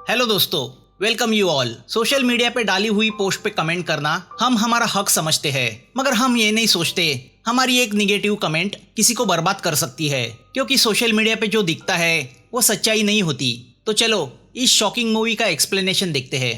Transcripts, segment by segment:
Hello दोस्तों, welcome you all. Social media पे डाली हुई पोस्ट पे कमेंट करना हम हमारा हक समझते हैं, मगर हम ये नहीं सोचते हमारी एक निगेटिव कमेंट किसी को बर्बाद कर सकती है, क्योंकि सोशल मीडिया पे जो दिखता है वो सच्चाई नहीं होती। तो चलो इस शॉकिंग मूवी का एक्सप्लेनेशन देखते हैं।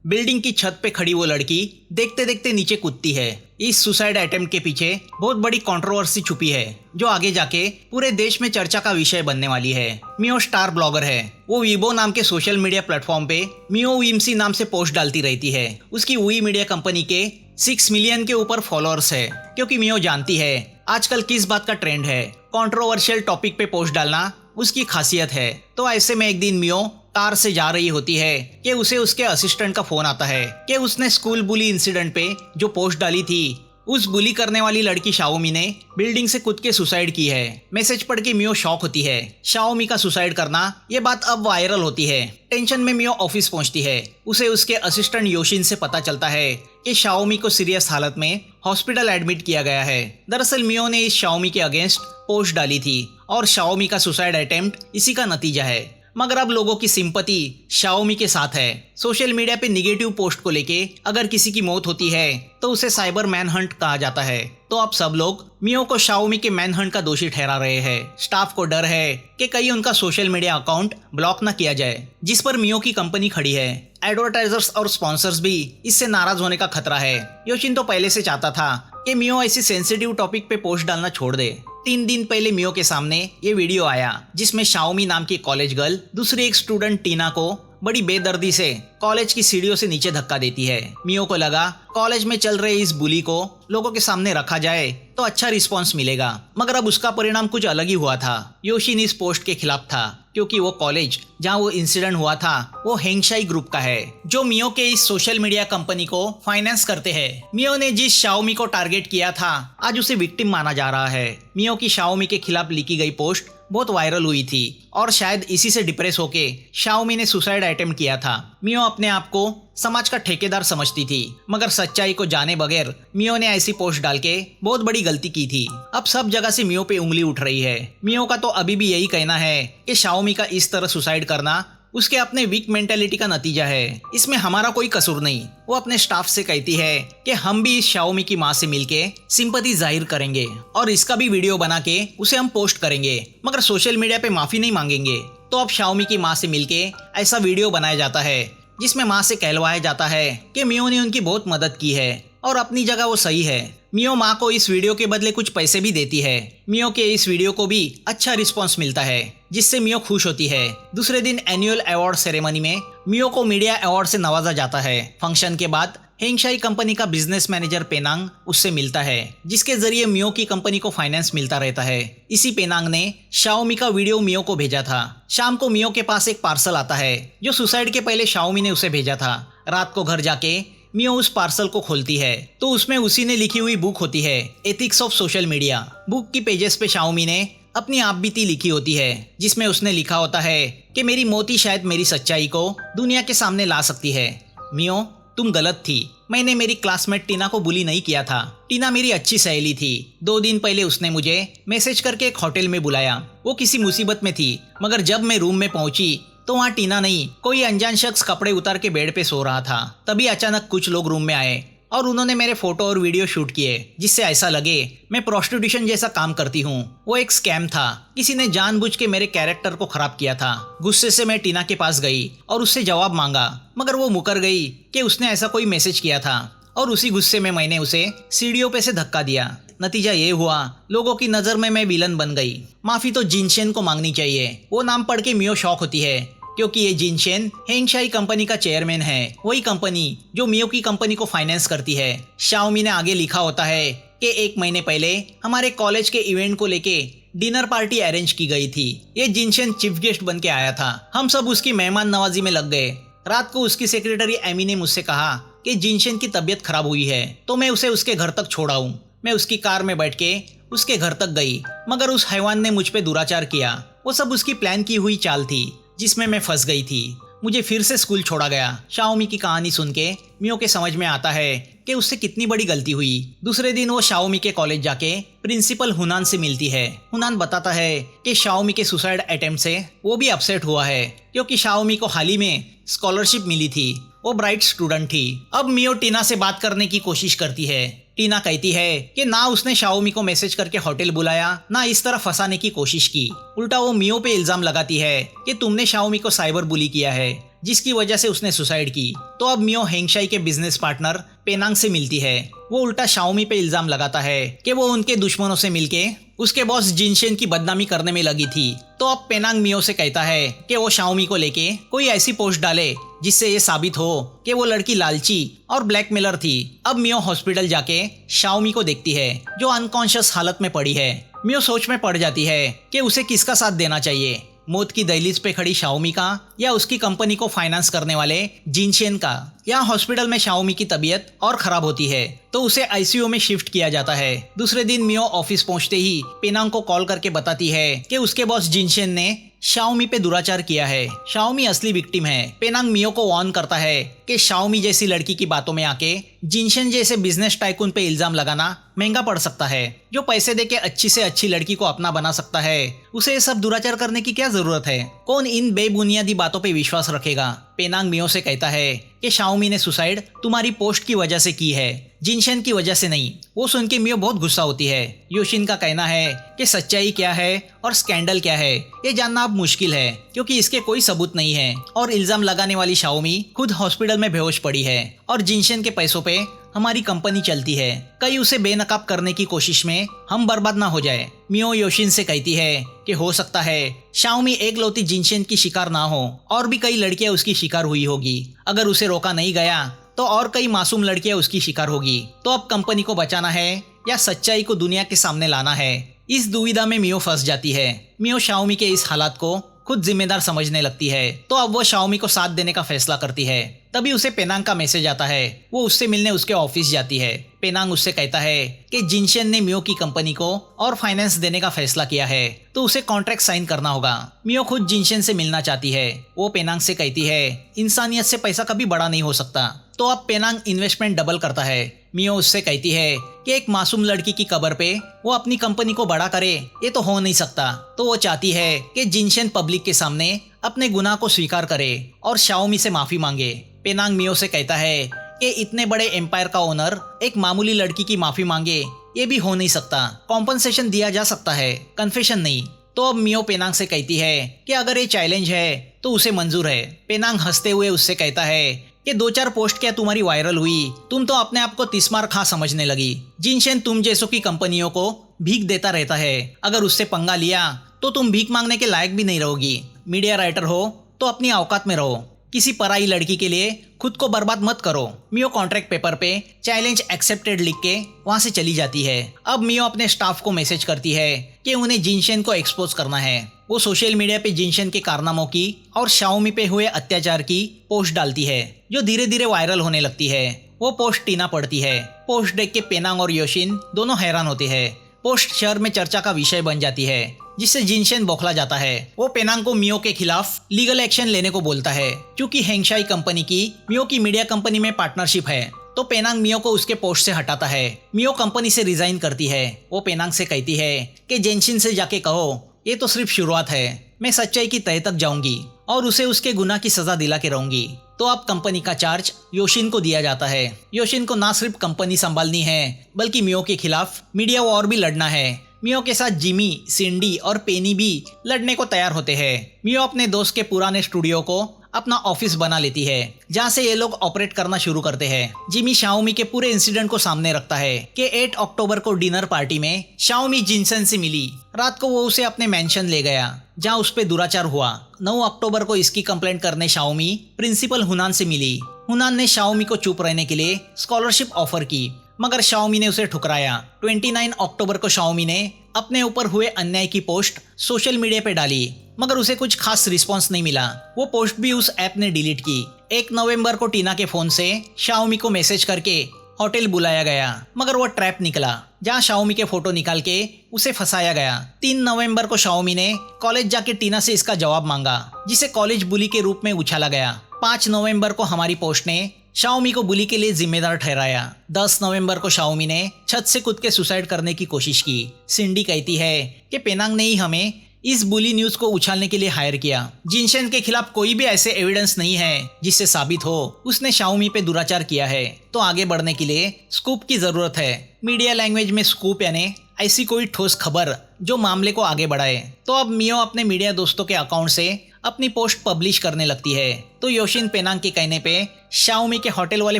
बिल्डिंग की छत पे खड़ी वो लड़की देखते देखते नीचे कूदती है। इस सुसाइड अटेम्प्ट के पीछे बहुत बड़ी कंट्रोवर्सी छुपी है, जो आगे जाके पूरे देश में चर्चा का विषय बनने वाली है। मियो स्टार ब्लॉगर है। वो वीबो नाम के सोशल मीडिया प्लेटफॉर्म पे मियो वीमसी नाम से पोस्ट डालती रहती है। उसकी वी मीडिया कंपनी के 6 मिलियन के ऊपर फॉलोअर्स है, क्योंकि मियो जानती है आजकल किस बात का ट्रेंड है। कंट्रोवर्शियल टॉपिक पे पोस्ट डालना उसकी खासियत है। तो ऐसे में एक दिन मियो कार से जा रही होती है कि उसे उसके असिस्टेंट का फोन आता है कि उसने स्कूल बुली इंसिडेंट पे जो पोस्ट डाली थी, उस बुली करने वाली लड़की शाओमी ने बिल्डिंग से कूद के सुसाइड की है। मैसेज पढ़ के मियो शॉक होती है। शाओमी का सुसाइड करना ये बात अब वायरल होती है। टेंशन में मियो ऑफिस पहुंचती है। उसे उसके असिस्टेंट योशिन से पता चलता है कि शाओमी को सीरियस हालत में हॉस्पिटल एडमिट किया गया है। दरअसल मियो ने इस शाओमी के अगेंस्ट पोस्ट डाली थी और शाओमी का सुसाइड अटेम्प्ट इसी का नतीजा है। मगर अब लोगों की सिंपैथी शाओमी के साथ है। सोशल मीडिया पे निगेटिव पोस्ट को लेके अगर किसी की मौत होती है तो उसे साइबर मैनहंट कहा जाता है। तो अब सब लोग मियो को शाओमी के मैनहंट का दोषी ठहरा रहे हैं। स्टाफ को डर है कि कहीं उनका सोशल मीडिया अकाउंट ब्लॉक न किया जाए, जिस पर मियो की कंपनी खड़ी है। एडवर्टाइजर्स और स्पॉन्सर्स भी इससे नाराज होने का खतरा है। योशिन तो पहले से चाहता था कि मियो ऐसी सेंसिटिव टॉपिक पे पोस्ट डालना छोड़ दे। 3 दिन पहले मियो के सामने ये वीडियो आया, जिसमें शाओमी नाम की कॉलेज गर्ल दूसरी एक स्टूडेंट टीना को बड़ी बेदर्दी से कॉलेज की सीढ़ियों से नीचे धक्का देती है। मियो को लगा कॉलेज में चल रहे इस बुली को लोगों के सामने रखा जाए तो अच्छा रिस्पॉन्स मिलेगा, मगर अब उसका परिणाम कुछ अलग ही हुआ था। योशिन इस पोस्ट के खिलाफ था, क्योंकि वो कॉलेज जहां वो इंसिडेंट हुआ था वो हेंगशाई ग्रुप का है, जो मियो के इस सोशल मीडिया कंपनी को फाइनेंस करते हैं। मियो ने जिस शाओमी को टारगेट किया था आज उसे विक्टिम माना जा रहा है। मियो की शाओमी के खिलाफ लिखी गई पोस्ट बहुत वायरल हुई थी और शायद इसी से डिप्रेस होके शाओमी ने सुसाइड अटेम्प्ट किया था। मियो अपने आप को समाज का ठेकेदार समझती थी, मगर सच्चाई को जाने बगैर मियो ने ऐसी पोस्ट डाल के बहुत बड़ी गलती की थी। अब सब जगह से मियो पे उंगली उठ रही है। मियो का तो अभी भी यही कहना है कि शाओमी का इस तरह सुसाइड करना उसके अपने वीक मेंटेलिटी का नतीजा है। इसमें हमारा कोई कसूर नहीं। वो अपने स्टाफ से कहती है कि हम भी इस शाओमी की माँ से मिलके सिंपैथी जाहिर करेंगे और इसका भी वीडियो बना के उसे हम पोस्ट करेंगे, मगर सोशल मीडिया पे माफी नहीं मांगेंगे। तो अब शाओमी की माँ से मिलके ऐसा वीडियो बनाया जाता है, जिसमें माँ से कहलवाया जाता है कि मियो ने उनकी बहुत मदद की है और अपनी जगह वो सही है। मियो माँ को इस वीडियो के बदले कुछ पैसे भी देती है। मियो के इस वीडियो को भी अच्छा रिस्पांस मिलता है, जिससे मियो खुश होती है। दूसरे दिन एनुअल अवार्ड सेरेमनी में मियो को मीडिया अवार्ड से नवाजा जाता है। फंक्शन के बाद हेंगशाई कंपनी का बिजनेस मैनेजर पेनांग उससे मिलता है, जिसके जरिए मियो की कंपनी को फाइनेंस मिलता रहता है। इसी पेनांग ने शाओमी का वीडियो मियो को भेजा था। शाम को मियो के पास एक पार्सल आता है, जो सुसाइड के पहले शाओमी ने उसे भेजा था। रात को घर जाके मियो उस पार्सल को खोलती है तो उसमें उसी ने लिखी हुई बुक होती है, ethics of social media. Book की पेजेस पे शाओमी ने अपनी आप बीती लिखी होती है, जिसमें उसने लिखा होता है कि मेरी मौत ही शायद मेरी सच्चाई को दुनिया के सामने ला सकती है। मियो, तुम गलत थी। मैंने मेरी क्लासमेट टीना को बुली नहीं किया था। टीना मेरी अच्छी सहेली थी। 2 दिन पहले उसने मुझे मैसेज करके एक होटल में बुलाया। वो किसी मुसीबत में थी, मगर जब मैं रूम में पहुंची तो वहाँ टीना नहीं, कोई अनजान शख्स कपड़े उतार के बेड पे सो रहा था। तभी अचानक कुछ लोग रूम में आए और उन्होंने मेरे फोटो और वीडियो शूट किए, जिससे ऐसा लगे मैं प्रोस्टिट्यूशन जैसा काम करती हूँ। वो एक स्कैम था। किसी ने जानबूझ के मेरे कैरेक्टर को खराब किया था। गुस्से से मैं टीना के पास गई और उससे जवाब मांगा, मगर वो मुकर गई कि उसने ऐसा कोई मैसेज किया था, और उसी गुस्से में मैंने उसे सीढ़ियों पे से धक्का दिया। नतीजा ये हुआ, लोगों की नजर में मैं विलन बन गई। माफी तो जिनशेन को मांगनी चाहिए। वो नाम पढ़ के मियो शॉक होती है, क्योंकि ये जिनशेन हेंगशाई कंपनी का चेयरमैन है, वही कंपनी जो मियो की कंपनी को फाइनेंस करती है। शाओमी ने आगे लिखा होता है कि 1 महीने पहले हमारे कॉलेज के इवेंट को लेके डिनर पार्टी अरेंज की गई थी। ये जिनशेन चीफ गेस्ट बन के आया था। हम सब उसकी मेहमान नवाजी में लग गए। रात को उसकी सेक्रेटरी एमी ने मुझसे कहा कि जिनशेन की तबीयत खराब हुई है, तो मैं उसे उसके घर तक छोड़ाऊं। मैं उसकी कार में बैठ के उसके घर तक गई, मगर उस हैवान ने मुझ पे दुराचार किया। वो सब उसकी प्लान की हुई चाल थी, जिसमें मैं फंस गई थी। मुझे फिर से स्कूल छोड़ा गया। शाओमी की कहानी सुन के मियो के समझ में आता है कि उससे कितनी बड़ी गलती हुई। दूसरे दिन वो शाओमी के कॉलेज जाके प्रिंसिपल हुनान से मिलती है। हुनान बताता है कि शाओमी के सुसाइड अटेम्प्ट से वो भी अपसेट हुआ है, क्योंकि शाओमी को हाल ही में स्कॉलरशिप मिली थी। वो ब्राइट स्टूडेंट थी। अब मियो टीना से बात करने की कोशिश करती है। टीना कहती है कि ना उसने शाओमी को मैसेज करके होटल बुलाया, ना इस तरह फंसाने की कोशिश की। उल्टा वो मियो पे इल्जाम लगाती है कि तुमने शाओमी को साइबर बुली किया है, जिसकी वजह से उसने सुसाइड की। तो अब मियो हेंगशाई के बिजनेस पार्टनर पेनांग से मिलती है। वो उल्टा शाओमी पे इल्जाम लगाता है कि वो उनके दुश्मनों से मिलके उसके बॉस जिनशेन की बदनामी करने में लगी थी। तो अब पेनांग मियो से कहता है कि वो शाओमी को लेके कोई ऐसी पोस्ट डाले जिससे ये साबित हो कि वो लड़की लालची और ब्लैकमेलर थी। अब मियो हॉस्पिटल जाके शाओमी को देखती है, जो अनकॉन्शियस हालत में पड़ी है। मियो सोच में पड़ जाती है कि उसे किसका साथ देना चाहिए, मौत की दहलीज पे खड़ी शाओमी का या उसकी कंपनी को फाइनेंस करने वाले जिनशेन का। यहाँ हॉस्पिटल में शाओमी की तबीयत और खराब होती है, तो उसे आईसीयू में शिफ्ट किया जाता है। दूसरे दिन मियो ऑफिस पहुंचते ही पेनांग को कॉल करके बताती है कि उसके बॉस जिनशेन ने शाओमी पे दुराचार किया है। शाओमी असली विक्टिम है। पेनांग मियो को वार्न करता है कि शाओमी जैसी लड़की की बातों में आके जिनशेन जैसे बिजनेस टाइकून पे इल्जाम लगाना महंगा पड़ सकता है। जो पैसे देके अच्छी से अच्छी लड़की को अपना बना सकता है, उसे ये सब दुराचार करने की क्या जरूरत है? कौन इन बेबुनियादी बातों पे विश्वास रखेगा? पेनांग मियो से कहता है कि शाओमी ने सुसाइड तुम्हारी पोस्ट की वजह से की है, जिनशेन की वजह से नहीं। वो सुन के मियो बहुत गुस्सा होती है। योशिन का कहना है कि सच्चाई क्या है और स्कैंडल क्या है ये जानना अब मुश्किल है, क्योंकि इसके कोई सबूत नहीं है और इल्जाम लगाने वाली शाओमी खुद हॉस्पिटल में बेहोश पड़ी है और जिनशेन के पैसों पे हमारी कंपनी चलती है। कहीं उसे बेनकाब करने की कोशिश में हम बर्बाद ना हो जाए। मियो योशिन से कहती है कि हो सकता है शाओमी एकलौती जिनशेन की शिकार ना हो और भी कई लड़कियां उसकी शिकार हुई होगी। अगर उसे रोका नहीं गया तो और कई मासूम लड़कियां उसकी शिकार होगी। तो अब कंपनी को बचाना है या सच्चाई को दुनिया के सामने लाना है? इस दुविधा में मियो फंस जाती है। मियो शाओमी के इस हालात को खुद जिम्मेदार समझने लगती है, तो अब वो शाओमी को साथ देने का फैसला करती है। तभी उसे पेनांग का मैसेज आता है। वो उससे मिलने उसके ऑफिस जाती है। पेनांग उससे कहता है कि जिनशेन ने मियो की कंपनी को और फाइनेंस देने का फैसला किया है, तो उसे कॉन्ट्रैक्ट साइन करना होगा। मियो खुद जिनशेन से मिलना चाहती है। वो पेनांग से कहती है इंसानियत से पैसा कभी बड़ा नहीं हो सकता। तो अब पेनांग इन्वेस्टमेंट डबल करता है। मियो उससे कहती है कि एक मासूम लड़की की कब्र पे वो अपनी कंपनी को बड़ा करे, ये तो हो नहीं सकता। तो वो चाहती है कि जिनशेन पब्लिक के सामने अपने गुनाह को स्वीकार करे और शाओमी से माफी मांगे। पेनांग मियो से कहता है कि इतने बड़े एम्पायर का ओनर एक मामूली लड़की की माफी मांगे, ये भी हो नहीं सकता। कॉम्पनसेशन दिया जा सकता है, कन्फेशन नहीं। तो अब मियो पेनांग से कहती है कि अगर ये चैलेंज है तो उसे मंजूर है। पेनांग हंसते हुए उससे कहता है कि 2-4 पोस्ट क्या तुम्हारी वायरल हुई, तुम तो अपने आप को तिस्मार खा समझने लगी। जिनशेन तुम जैसों की कंपनियों को भीख देता रहता है। अगर उससे पंगा लिया तो तुम भीख मांगने के लायक भी नहीं रहोगी। मीडिया राइटर हो तो अपनी औकात में रहो। किसी पराई लड़की के लिए खुद को बर्बाद मत करो। मियो कॉन्ट्रैक्ट पेपर पे चैलेंज एक्सेप्टेड लिख के वहां से चली जाती है। अब मियो अपने स्टाफ को मैसेज करती है कि उन्हें जिनशेन को एक्सपोज करना है। वो सोशल मीडिया पे जिनशेन के कारनामों की और शाओमी पे हुए अत्याचार की पोस्ट डालती है, जो धीरे धीरे वायरल होने लगती है। वो पोस्ट टीना पढ़ती है। पोस्ट देख के पेनांग और योशिन दोनों हैरान होते हैं। पोस्ट शहर में चर्चा का विषय बन जाती है, जिससे जिनशेन बौखला जाता है। वो पेनांग को मियो के खिलाफ लीगल एक्शन लेने को बोलता है, क्योंकि हेंगशाई कंपनी की मियो की मीडिया कंपनी में पार्टनरशिप है। तो पेनांग मियो को उसके पोस्ट से हटाता है। मियो कंपनी से रिजाइन करती है। वो पेनांग से कहती है कि जिनशेन से जाके कहो ये तो सिर्फ शुरुआत है, मैं सच्चाई की तह तक जाऊंगी और उसे उसके गुनाह की सजा दिला के रहूंगी। तो अब कंपनी का चार्ज योशिन को दिया जाता है। योशिन को ना सिर्फ कंपनी संभालनी है, बल्कि मियो के खिलाफ मीडिया वॉर भी लड़ना है। मियो के साथ जिमी, सिंडी और पेनी भी लड़ने को तैयार होते हैं। मियो अपने दोस्त के पुराने स्टूडियो को अपना ऑफिस बना लेती है, जहाँ से ये लोग ऑपरेट करना शुरू करते हैं। जिमी शाओमी के पूरे इंसिडेंट को सामने रखता है कि 8 अक्टूबर को डिनर पार्टी में शाओमी जिनशेन से मिली। रात को वो उसे अपने मेंशन ले गया, जहाँ उस पे दुराचार हुआ। 9 अक्टूबर को इसकी कंप्लेंट करने शाओमी प्रिंसिपल हुनान से मिली। हुनान ने शाओमी को चुप रहने के लिए स्कॉलरशिप ऑफर की, मगर शाओमी ने उसे ठुकराया। 29 अक्टूबर को शाओमी ने अपने ऊपर हुए अन्याय की पोस्ट सोशल मीडिया पे डाली, मगर उसे कुछ खास रिस्पांस नहीं मिला। वो पोस्ट भी उस ऐप ने डिलीट की। 1 नवंबर को टीना के फोन से शाओमी को मैसेज करके होटल बुलाया गया, मगर वो ट्रैप निकला, जहाँ शाओमी के फोटो निकाल के उसे फंसाया गया। 3 नवंबर को शाओमी ने कॉलेज जाके टीना से इसका जवाब मांगा, जिसे कॉलेज बुली के रूप में उछाला गया। 5 नवंबर को हमारी पोस्ट ने शाओमी को बुली के लिए जिम्मेदार ठहराया। 10 नवंबर को शाओमी ने छत से कूद के सुसाइड करने की कोशिश की। सिंडी कहती है कि पेनांग ने ही हमें इस बुली न्यूज को उछालने के लिए हायर किया। जिनशन के खिलाफ कोई भी ऐसे एविडेंस नहीं है जिससे साबित हो उसने शाओमी पे दुराचार किया है, तो आगे बढ़ने के लिए स्कूप की जरूरत है। मीडिया लैंग्वेज में स्कूप यानी ऐसी कोई ठोस खबर जो मामले को आगे बढ़ाए। तो अब मियो अपने मीडिया दोस्तों के अकाउंट से अपनी पोस्ट पब्लिश करने लगती है। तो योशिन पेनांग के कहने पे शाओमी के होटल वाले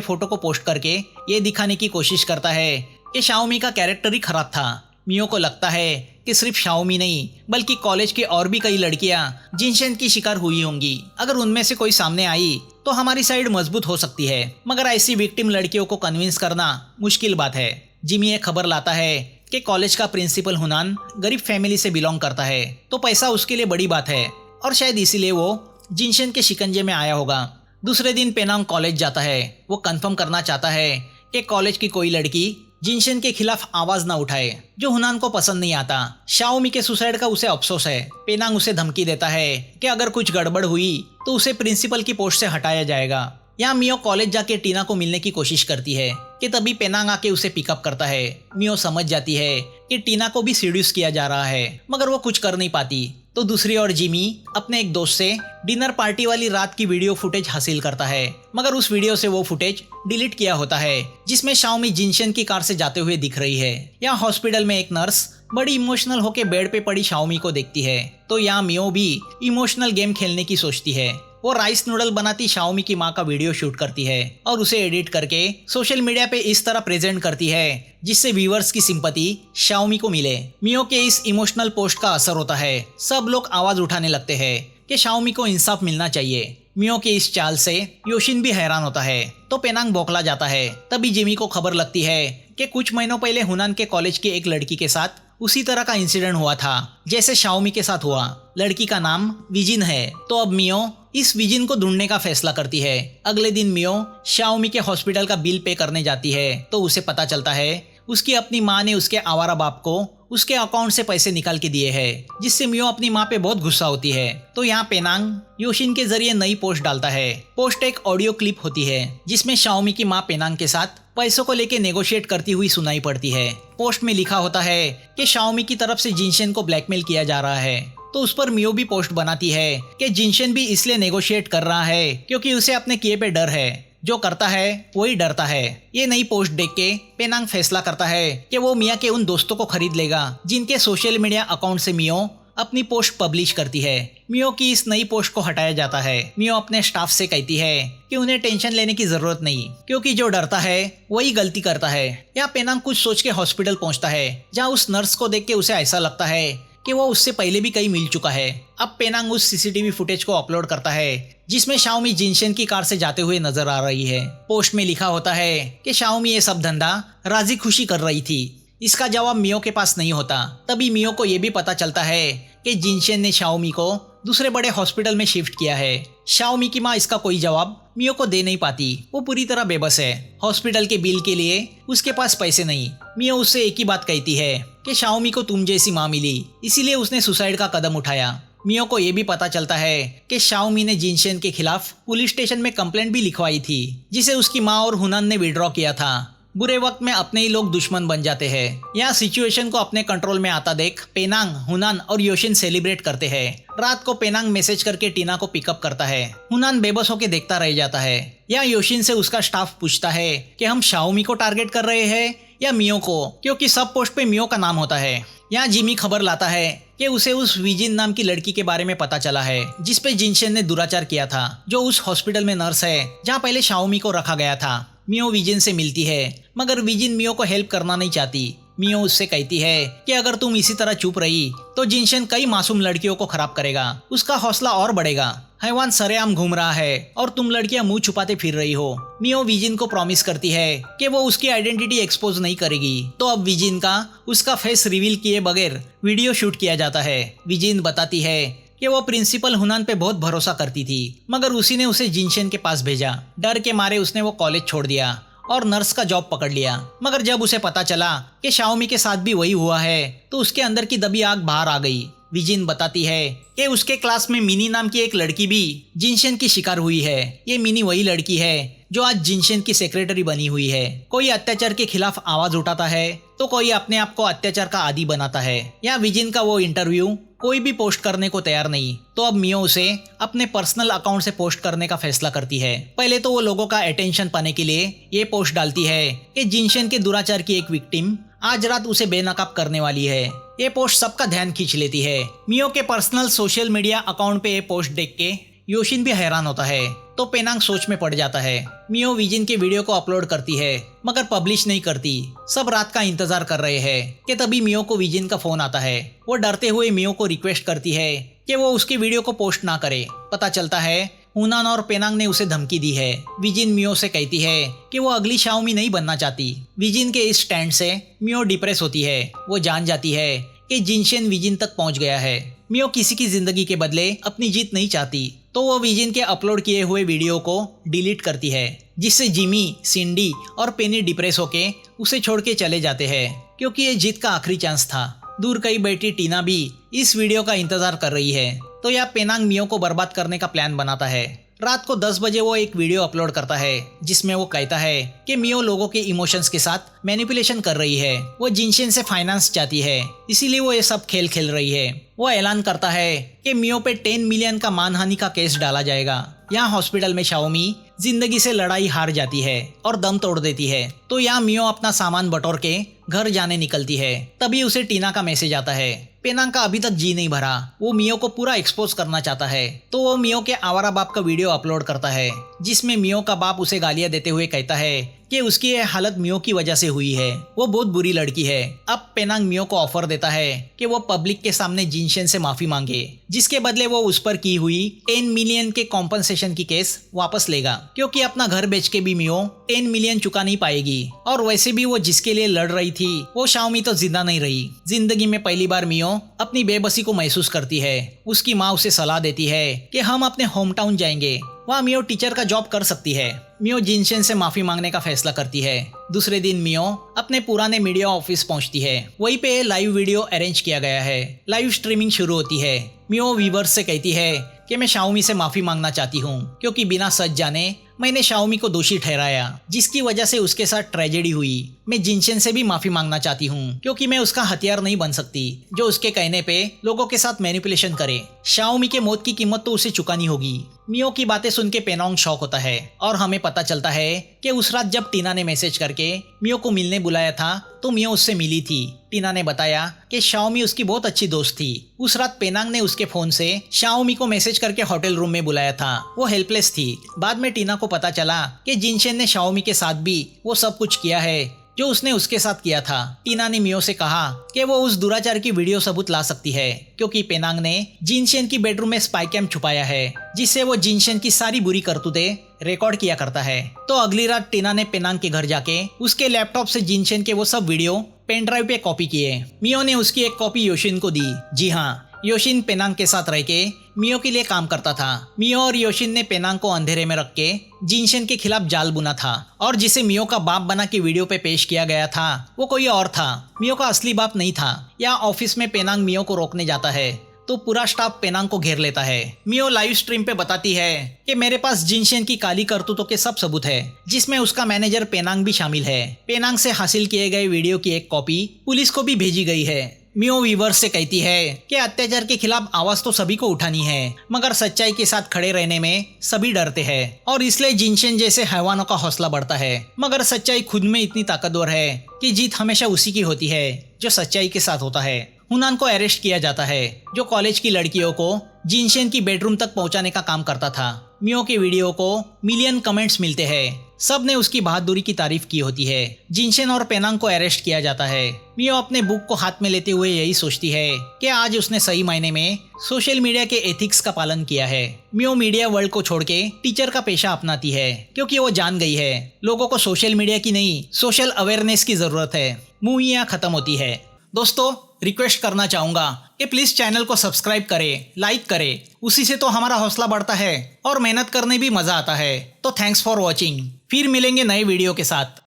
फोटो को पोस्ट करके ये दिखाने की कोशिश करता है कि शाओमी का कैरेक्टर ही खराब था। मियो को लगता है कि सिर्फ शाओमी नहीं बल्कि कॉलेज की और भी कई लड़कियां जिनशन की शिकार हुई होंगी। अगर उनमें से कोई सामने आई तो हमारी साइड मजबूत हो सकती है, मगर ऐसी विक्टिम लड़कियों को कन्विंस करना मुश्किल बात है। जिमी ये खबर लाता है कि कॉलेज का प्रिंसिपल हुनान गरीब फैमिली से बिलोंग करता है, तो पैसा उसके लिए बड़ी बात है और शायद इसीलिए वो जिनशन के शिकंजे में आया होगा। दूसरे दिन पेनांग कॉलेज जाता है। वो कंफर्म करना चाहता है कि कॉलेज की कोई लड़की जिनशन के खिलाफ आवाज ना उठाए जो हुनान को पसंद नहीं आता। शाओमी के सुसाइड का उसे अफसोस है। पेनांग उसे धमकी देता है कि अगर कुछ गड़बड़ हुई तो उसे प्रिंसिपल की पोस्ट से हटाया जाएगा। यहाँ मियो कॉलेज जाके टीना को मिलने की कोशिश करती है कि तभी पेनांग आके उसे पिकअप करता है। मियो समझ जाती है कि टीना को भी सीड्यूस किया जा रहा है, मगर वो कुछ कर नहीं पाती। तो दूसरी ओर जिमी अपने एक दोस्त से डिनर पार्टी वाली रात की वीडियो फुटेज हासिल करता है, मगर उस वीडियो से वो फुटेज डिलीट किया होता है जिसमें शाओमी जिनशन की कार से जाते हुए दिख रही है। यहाँ हॉस्पिटल में एक नर्स बड़ी इमोशनल होके बेड पे पड़ी शाओमी को देखती है। तो यहाँ मियो भी इमोशनल गेम खेलने की सोचती है। वो राइस नूडल बनाती शाओमी की माँ का वीडियो शूट करती है और उसे एडिट करके सोशल मीडिया पे इस तरह प्रेजेंट करती है जिससे व्यूअर्स की सिंपैथी शाओमी को मिले। मियो के इस इमोशनल पोस्ट का असर होता है। सब लोग आवाज उठाने लगते हैं कि शाओमी को इंसाफ मिलना चाहिए। मियो के इस चाल से योशिन भी हैरान होता है। तो पेनांग बौखला जाता है। तभी जिमी को खबर लगती है कि कुछ महीनों पहले हुनान के कॉलेज की एक लड़की के साथ उसी तरह का इंसिडेंट हुआ था जैसे शाओमी के साथ हुआ। लड़की का नाम विजिन है। तो अब मियो इस विजिन को ढूंढने का फैसला करती है। अगले दिन मियो शाओमी के हॉस्पिटल का बिल पे करने जाती है तो उसे पता चलता है उसकी अपनी माँ ने उसके आवारा बाप को उसके अकाउंट से पैसे निकाल के दिए हैं, जिससे मियो अपनी माँ पे बहुत गुस्सा होती है। तो यहाँ पेनांग योशिन के जरिए नई पोस्ट डालता है। पोस्ट एक ऑडियो क्लिप होती है जिसमें शाओमी की माँ पेनांग के साथ पैसों को लेके नेगोशिएट करती हुई सुनाई पड़ती है। पोस्ट में लिखा होता है कि शाओमी की तरफ से जिनशन को ब्लैकमेल किया जा रहा है। तो उस पर मियो भी पोस्ट बनाती है कि जिनशन भी इसलिए नेगोशिएट कर रहा है क्योंकि उसे अपने किए पे डर है। जो करता है वही डरता है। ये नई पोस्ट देख के पेनांग फैसला करता है कि वो मिया के उन दोस्तों को खरीद लेगा जिनके सोशल मीडिया अकाउंट से मियो अपनी पोस्ट पब्लिश करती है। मियो की इस नई पोस्ट को हटाया जाता है। मियो अपने स्टाफ से कहती है कि उन्हें टेंशन लेने की जरूरत नहीं, क्योंकि जो डरता है वही गलती करता है। यहाँ पेनांग कुछ सोच के हॉस्पिटल पहुंचता है, जहाँ उस नर्स को देख के उसे ऐसा लगता है कि वो उससे पहले भी कहीं मिल चुका है। अब पेनांग उस सीसीटीवी फुटेज को अपलोड करता है जिसमें शाओमी जिनशन की कार से जाते हुए नजर आ रही है। पोस्ट में लिखा होता है कि शाओमी ये सब धंधा राजी खुशी कर रही थी। इसका जवाब मियो के पास नहीं होता। तभी मियो को ये भी पता चलता है कि जिनशन ने शाओमी को दूसरे बड़े हॉस्पिटल में शिफ्ट किया है। शाओमी की माँ इसका कोई जवाब मियो को दे नहीं पाती। वो पूरी तरह बेबस है। हॉस्पिटल के बिल के लिए उसके पास पैसे नहीं। मियो उससे एक ही बात कहती है कि शाओमी को तुम जैसी माँ मिली, इसीलिए उसने सुसाइड का कदम उठाया। मियो को ये भी पता चलता है कि शाओमी ने जिनशन के खिलाफ पुलिस स्टेशन में कंप्लेंट भी लिखवाई थी, जिसे उसकी माँ और हुनान ने विड्रॉ किया था। बुरे वक्त में अपने ही लोग दुश्मन बन जाते हैं। यहाँ सिचुएशन को अपने कंट्रोल में आता देख पेनांग, हुनान और योशिन सेलिब्रेट करते हैं। रात को पेनांग मैसेज करके टीना को पिकअप करता है। हुनान बेबस होकर देखता रह जाता है। यहाँ योशिन से उसका स्टाफ पूछता है कि हम शाओमी को टारगेट कर रहे हैं या मियो को, क्योंकि सब पोस्ट पे मियो का नाम होता है। यहाँ जिमी खबर लाता है कि उसे उस विजिन नाम की लड़की के बारे में पता चला है जिसपे जिनशन ने दुराचार किया था, जो उस हॉस्पिटल में नर्स है जहाँ पहले शाओमी को रखा गया था। मियो विजिन से मिलती है, मगर विजिन मियो को हेल्प करना नहीं चाहती। मियो उससे कहती है कि अगर तुम इसी तरह चुप रही तो जिनशन कई मासूम लड़कियों को खराब करेगा, उसका हौसला और बढ़ेगा। हैवान सरेआम घूम रहा है और तुम लड़कियां मुंह छुपाते फिर रही हो। मियो विजिन को प्रॉमिस करती है कि वो उसकी आइडेंटिटी एक्सपोज नहीं करेगी। तो अब विजिन का उसका फेस रिवील किए बगैर वीडियो शूट किया जाता है। विजिन बताती है कि वो प्रिंसिपल हुनान पे बहुत भरोसा करती थी, मगर उसी ने उसे जिनशन के पास भेजा। डर के मारे उसने वो कॉलेज छोड़ दिया और नर्स का जॉब पकड़ लिया। मगर जब उसे पता चला कि शाओमी के साथ भी वही हुआ है तो उसके अंदर की दबी आग बाहर आ गई। विजिन बताती है कि उसके क्लास में मिनी नाम की एक लड़की भी जिनशन की शिकार हुई है। ये मिनी वही लड़की है जो आज जिनशन की सेक्रेटरी बनी हुई है। कोई अत्याचार के खिलाफ आवाज उठाता है तो कोई अपने आप को अत्याचार का आदी बनाता है। या विजिन का वो इंटरव्यू कोई भी पोस्ट करने को तैयार नहीं, तो अब मियो उसे अपने पर्सनल अकाउंट से पोस्ट करने का फैसला करती है। पहले तो वो लोगों का अटेंशन पाने के लिए ये पोस्ट डालती है कि जिनशन के दुराचार की एक विक्टिम आज रात उसे बेनकाब करने वाली है। ये पोस्ट सबका ध्यान खींच लेती है। मियो के पर्सनल सोशल मीडिया अकाउंट पे ये पोस्ट देख के योशिन भी हैरान होता है, तो पेनांग सोच में पड़ जाता है। मियो विजिन के वीडियो को अपलोड करती है मगर पब्लिश नहीं करती। सब रात का इंतजार कर रहे हैं कि तभी मियो को विजिन का फोन आता है। वो डरते हुए मियो को रिक्वेस्ट करती है कि वो उसकी वीडियो को पोस्ट ना करे। पता चलता है हुनान और पेनांग ने उसे धमकी दी है। विजिन मियो से कहती है कि वो अगली शाओमी नहीं बनना चाहती। विजिन के इस स्टैंड से मियो डिप्रेस होती है। वो जान जाती है कि जिनशन विजिन तक पहुंच गया है। मियो किसी की जिंदगी के बदले अपनी जीत नहीं चाहती, तो वो विजिन के अपलोड किए हुए वीडियो को डिलीट करती है, जिससे जिमी, सिंडी और पेनी डिप्रेस होके उसे छोड़ के चले जाते हैं, क्योंकि ये जीत का आखिरी चांस था। दूर कहीं बैठी टीना भी इस वीडियो का इंतजार कर रही है, तो यह पेनांग मियो को बर्बाद करने का प्लान बनाता है। रात को 10 बजे वो एक वीडियो अपलोड करता है जिसमें वो कहता है कि मियो लोगों के इमोशंस के साथ मैनिपुलेशन कर रही है। वो जिनशन से फाइनेंस चाहती है, इसीलिए वो ये सब खेल खेल रही है। वो ऐलान करता है कि मियो पे 10 मिलियन का मानहानि का केस डाला जाएगा। यहाँ हॉस्पिटल में शाओमी जिंदगी से लड़ाई हार जाती है और दम तोड़ देती है, तो यहाँ मियो अपना सामान बटोर के घर जाने निकलती है। तभी उसे टीना का मैसेज आता है। पेनांग का अभी तक जी नहीं भरा, वो मियो को पूरा एक्सपोज करना चाहता है, तो वो मियो के आवारा बाप का वीडियो अपलोड करता है, जिसमें मियो का बाप उसे गालियां देते हुए कहता है कि उसकी यह हालत मियो की वजह से हुई है, वो बहुत बुरी लड़की है। अब पेनांग मियो को ऑफर देता है कि वो पब्लिक के सामने जिनशन से माफी मांगे, जिसके बदले वो उस पर की हुई 10 मिलियन के कॉम्पनसेशन की केस वापस लेगा, क्योंकि अपना घर बेच के भी मियो 10 मिलियन चुका नहीं पाएगी। और वैसे भी वो जिसके लिए लड़ रही थी वो शाओमी तो जिंदा नहीं रही। जिंदगी में पहली बार मियो अपनी बेबसी को महसूस करती है। उसकी माँ उसे सलाह देती है कि हम अपने होम टाउन जाएंगे, वहाँ मियो टीचर का जॉब कर सकती है। मियो जिनशन से माफी मांगने का फैसला करती है। दूसरे दिन मियो अपने पुराने मीडिया ऑफिस पहुंचती है। वहीं पे लाइव वीडियो अरेंज किया गया है। लाइव स्ट्रीमिंग शुरू होती है। मियो व्यूअर्स से कहती है कि मैं शाओमी से माफी मांगना चाहती हूँ, क्योंकि बिना सच जाने मैंने शाओमी को दोषी ठहराया, जिसकी वजह से उसके साथ ट्रेजेडी हुई। मैं जिनशन से भी माफी मांगना चाहती हूँ, क्योंकि मैं उसका हथियार नहीं बन सकती जो उसके कहने पे लोगों के साथ मैनिपुलेशन करे। शाओमी के मौत की कीमत तो उसे चुकानी होगी। मियो की बातें सुन के पेनांग शॉक होता है और हमें पता चलता है कि उस रात जब टीना ने मैसेज करके मियो को मिलने बुलाया था तो मियो उससे मिली थी। टीना ने बताया कि शाओमी उसकी बहुत अच्छी दोस्त थी। उस रात पेनांग ने उसके फोन से शाओमी को मैसेज करके होटल रूम में बुलाया था। वो हेल्पलेस थी। बाद में टीना को पता चला कि जिनशन ने शाओमी के साथ भी वो सब कुछ किया है जो उसने उसके साथ किया था। टीना ने मियो से कहा कि वो उस दुराचार की वीडियो सबूत ला सकती है, क्योंकि पेनांग ने जिनशन की बेडरूम में स्पाई कैम छुपाया है, जिससे वो जिनशन की सारी बुरी करतूतें रिकॉर्ड किया करता है। तो अगली रात टीना ने पेनांग के घर जाके उसके लैपटॉप से जिनशन के वो सब वीडियो पेन ड्राइव पे कॉपी किए। मियो ने उसकी एक कॉपी योशिन को दी। जी हाँ, योशिन पेनांग के साथ रह के मियो के लिए काम करता था। मियो और योशिन ने पेनांग को अंधेरे में रख के जिनशन के खिलाफ जाल बुना था, और जिसे मियो का बाप बना के वीडियो पे पेश किया गया था वो कोई और था। मियो का असली बाप नहीं था। या ऑफिस में पेनांग मियो को रोकने जाता है तो पूरा स्टाफ पेनांग को घेर लेता है। मियो लाइव स्ट्रीम पे बताती है कि मेरे पास जिनशन की काली करतूतों के सब सबूत है, जिसमें उसका मैनेजर पेनांग भी शामिल है। पेनांग से हासिल किए गए वीडियो की एक कॉपी पुलिस को भी भेजी गई है। मियो व्यूअर्स से कहती है कि अत्याचार के खिलाफ आवाज तो सभी को उठानी है, मगर सच्चाई के साथ खड़े रहने में सभी डरते हैं, और इसलिए जिनशन जैसे हैवानों का हौसला बढ़ता है। मगर सच्चाई खुद में इतनी ताकतवर है कि जीत हमेशा उसी की होती है जो सच्चाई के साथ होता है। हुनान को अरेस्ट किया जाता है, जो कॉलेज की लड़कियों को जिनशन की बेडरूम तक पहुंचाने का काम करता था। मियो के वीडियो को मिलियन कमेंट्स मिलते हैं। सब ने उसकी बहादुरी की तारीफ की होती है। जिनशन और पेनांग को अरेस्ट किया जाता है। मियो अपने बुक को हाथ में लेते हुए यही सोचती है कि आज उसने सही मायने में सोशल मीडिया के एथिक्स का पालन किया है। मियो मीडिया वर्ल्ड को छोड़ के टीचर का पेशा अपनाती है, क्योंकि वो जान गई है लोगों को सोशल मीडिया की नहीं, सोशल अवेयरनेस की जरूरत है। मूवी यहाँ खत्म होती है। दोस्तों, रिक्वेस्ट करना चाहूंगा कि प्लीज चैनल को सब्सक्राइब करें, लाइक करें, उसी से तो हमारा हौसला बढ़ता है और मेहनत करने भी मजा आता है। तो थैंक्स फॉर वॉचिंग। फिर मिलेंगे नए वीडियो के साथ।